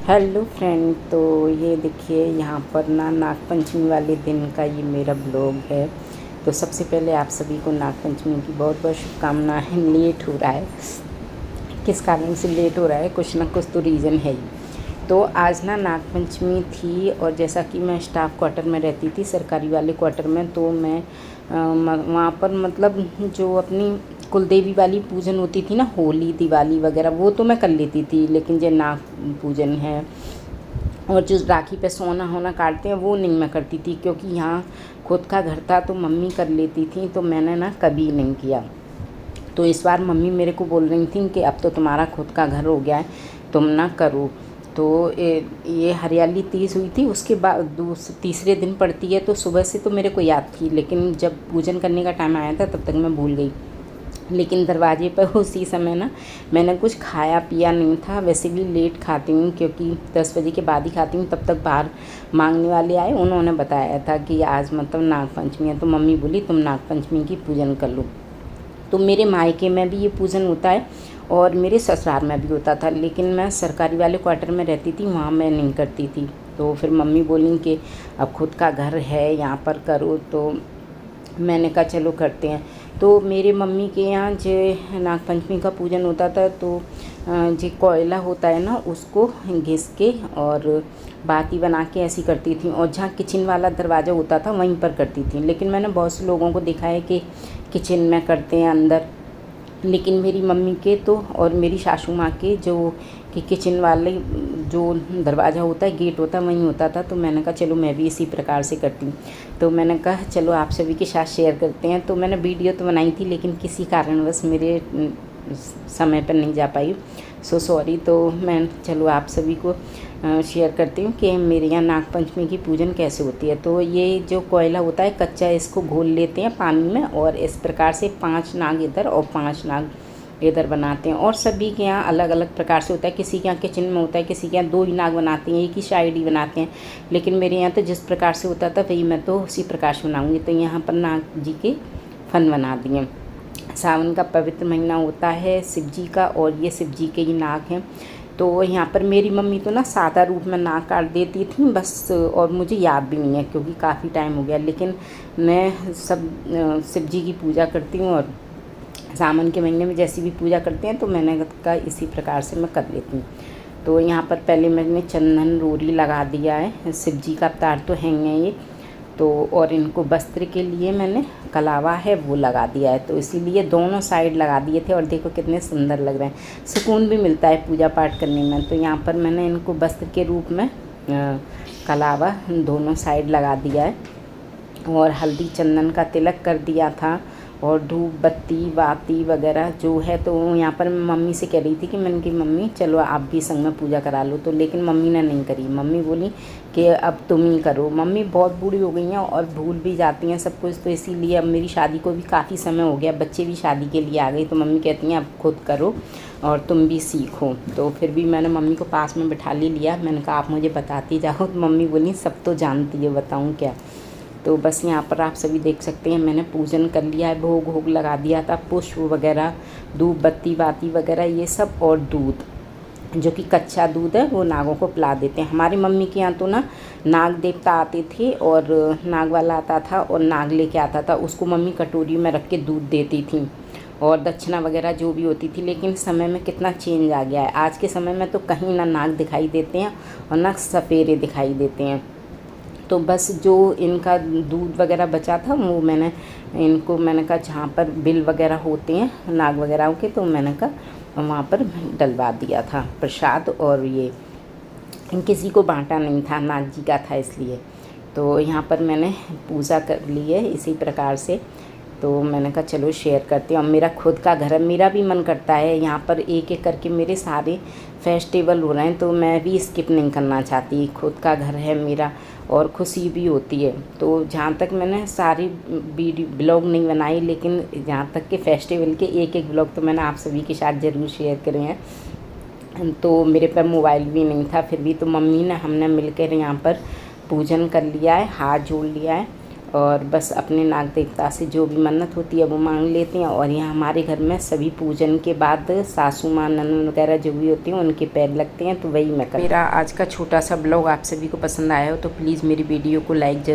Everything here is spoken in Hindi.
हेलो फ्रेंड, तो ये देखिए यहाँ पर ना नाग पंचमी वाले दिन का ये मेरा ब्लॉग है। तो सबसे पहले आप सभी को नाग पंचमी की बहुत बहुत शुभकामनाएं। लेट हो रहा है, किस कारण से लेट हो रहा है, कुछ ना कुछ तो रीज़न है ही। तो आज ना नाग पंचमी थी और जैसा कि मैं स्टाफ क्वार्टर में रहती थी, सरकारी वाले क्वार्टर में, तो मैं वहाँ पर मतलब जो अपनी कुलदेवी वाली पूजन होती थी ना, होली दिवाली वगैरह, वो तो मैं कर लेती थी, लेकिन जो नाग पूजन है और जो राखी पे सोना होना काटते हैं वो नहीं मैं करती थी, क्योंकि यहाँ खुद का घर था तो मम्मी कर लेती थी, तो मैंने ना कभी नहीं किया। तो इस बार मम्मी मेरे को बोल रही थी कि अब तो तुम्हारा खुद का घर हो गया है, तुम ना करो। तो ये हरियाली तीज हुई थी, उसके बाद तीसरे दिन पड़ती है, तो सुबह से तो मेरे को याद थी, लेकिन जब पूजन करने का टाइम आया था तब तक मैं भूल गई। लेकिन दरवाजे पर उसी समय ना मैंने कुछ खाया पिया नहीं था। वैसे भी लेट खाती हूँ, क्योंकि 10 बजे के बाद ही खाती हूँ। तब तक बाहर मांगने वाले आए, उन्होंने बताया था कि आज मतलब नाग पंचमी है, तो मम्मी बोली तुम नाग पंचमी की पूजन कर लो। तो मेरे मायके में भी ये पूजन होता है और मेरे ससुराल में भी होता था, लेकिन मैं सरकारी वाले क्वार्टर में रहती थी, वहाँ मैं नहीं करती थी। तो फिर मम्मी बोली कि अब खुद का घर है, यहाँ पर करो। तो मैंने कहा चलो करते हैं। तो मेरे मम्मी के यहाँ जो नाग पंचमी का पूजन होता था, तो जो कोयला होता है ना, उसको घिस के और बाती बना के ऐसी करती थी, और जहाँ किचन वाला दरवाज़ा होता था वहीं पर करती थी। लेकिन मैंने बहुत से लोगों को देखा है कि किचन में करते हैं अंदर, लेकिन मेरी मम्मी के तो और मेरी सासू माँ के जो कि किचन वाले जो दरवाज़ा होता है, गेट होता है, वहीं होता था। तो मैंने कहा चलो मैं भी इसी प्रकार से करती हूँ। तो मैंने कहा चलो आप सभी के साथ शेयर करते हैं। तो मैंने वीडियो तो बनाई थी, लेकिन किसी कारणवश मेरे समय पर नहीं जा पाई, सो सॉरी। तो मैं चलो आप सभी को शेयर करती हूँ कि मेरे यहाँ नाग पंचमी की पूजन कैसे होती है। तो ये जो कोयला होता है कच्चा, इसको घोल लेते हैं पानी में, और इस प्रकार से 5 नाग इधर और 5 नाग इधर बनाते हैं। और सभी के यहाँ अलग अलग प्रकार से होता है, किसी के यहाँ किचन में होता है, किसी के यहाँ 2 ही नाग बनाते हैं, एक ही साइड ही बनाते हैं। लेकिन मेरे यहाँ तो जिस प्रकार से होता था वही मैं तो उसी प्रकार से बनाऊँगी। तो यहाँ पर नाग जी के फन बना दिए। सावन का पवित्र महीना होता है शिव जी का, और ये शिव जी के ही नाग हैं। तो यहाँ पर मेरी मम्मी तो ना सादा रूप में नाग काट देती थी बस, और मुझे याद भी नहीं है क्योंकि काफ़ी टाइम हो गया। लेकिन मैं सब शिव जी की पूजा करती हूँ, और सावन के महीने में जैसी भी पूजा करते हैं तो मैंने कहा इसी प्रकार से मैं कर लेती हूँ। तो यहाँ पर पहले मैंने चंदन रोरी लगा दिया है, शिव जी का अवतार तो हैं ये। तो और इनको वस्त्र के लिए मैंने कलावा है वो लगा दिया है, तो इसीलिए दोनों साइड लगा दिए थे। और देखो कितने सुंदर लग रहे हैं, सुकून भी मिलता है पूजा पाठ करने में। तो यहाँ पर मैंने इनको वस्त्र के रूप में कलावा दोनों साइड लगा दिया है, और हल्दी चंदन का तिलक कर दिया था, और धूप बत्ती बाती वगैरह जो है। तो यहाँ पर मैं मम्मी से कह रही थी कि मैंने कि मम्मी चलो आप भी संग में पूजा करा लो। तो लेकिन मम्मी ने नहीं करी, मम्मी बोली कि अब तुम ही करो। मम्मी बहुत बूढ़ी हो गई हैं और भूल भी जाती हैं सब कुछ, तो इसीलिए अब मेरी शादी को भी काफ़ी समय हो गया, बच्चे भी शादी के लिए आ गए, तो मम्मी कहती हैं अब खुद करो और तुम भी सीखो। तो फिर भी मैंने मम्मी को पास में बिठा लिया, मैंने कहा आप मुझे बताती जाओ। तो मम्मी बोली सब तो जानती है, बताऊँ क्या। तो बस यहाँ पर आप सभी देख सकते हैं मैंने पूजन कर लिया है, भोग भोग लगा दिया था, पुष्प वगैरह धूप बत्ती बाती वगैरह ये सब, और दूध जो कि कच्चा दूध है वो नागों को पिला देते हैं। हमारी मम्मी के यहाँ तो ना नाग देवता आते थे, और नाग वाला आता था और नाग लेके आता था, उसको मम्मी कटोरी में रख के दूध देती थी, और दक्षिणा वगैरह जो भी होती थी। लेकिन समय में कितना चेंज आ गया है, आज के समय में तो कहीं ना नाग दिखाई देते हैं और ना सपेरे दिखाई देते हैं। तो बस जो इनका दूध वगैरह बचा था वो मैंने कहा जहाँ पर बिल वगैरह होते हैं नाग वगैरह के, तो मैंने कहा वहाँ पर डलवा दिया था प्रसाद, और ये किसी को बांटा नहीं था, नाग जी का था इसलिए। तो यहाँ पर मैंने पूजा कर ली है इसी प्रकार से। तो मैंने कहा चलो शेयर करती हूँ। अब मेरा खुद का घर है, मेरा भी मन करता है यहाँ पर एक एक करके मेरे सारे फेस्टिवल हो रहे हैं, तो मैं भी स्किप नहीं करना चाहती। खुद का घर है मेरा और खुशी भी होती है। तो जहाँ तक मैंने सारी वीडियो ब्लॉग नहीं बनाई, लेकिन जहाँ तक के फेस्टिवल के एक एक ब्लॉग तो मैंने आप सभी के साथ ज़रूर शेयर करे हैं। तो मेरे पास मोबाइल भी नहीं था, फिर भी तो मम्मी ने हमने मिलकर यहाँ पर पूजन कर लिया है, हाथ जोड़ लिया है। और बस अपने नाग देवता से जो भी मन्नत होती है वो मांग लेते हैं। और यहाँ हमारे घर में सभी पूजन के बाद सासू माँ ननद वगैरह जो भी होती हैं उनके पैर लगते हैं, तो वही मैं कर। मेरा आज का छोटा सा ब्लॉग आप सभी को पसंद आया हो तो प्लीज़ मेरी वीडियो को लाइक जरूर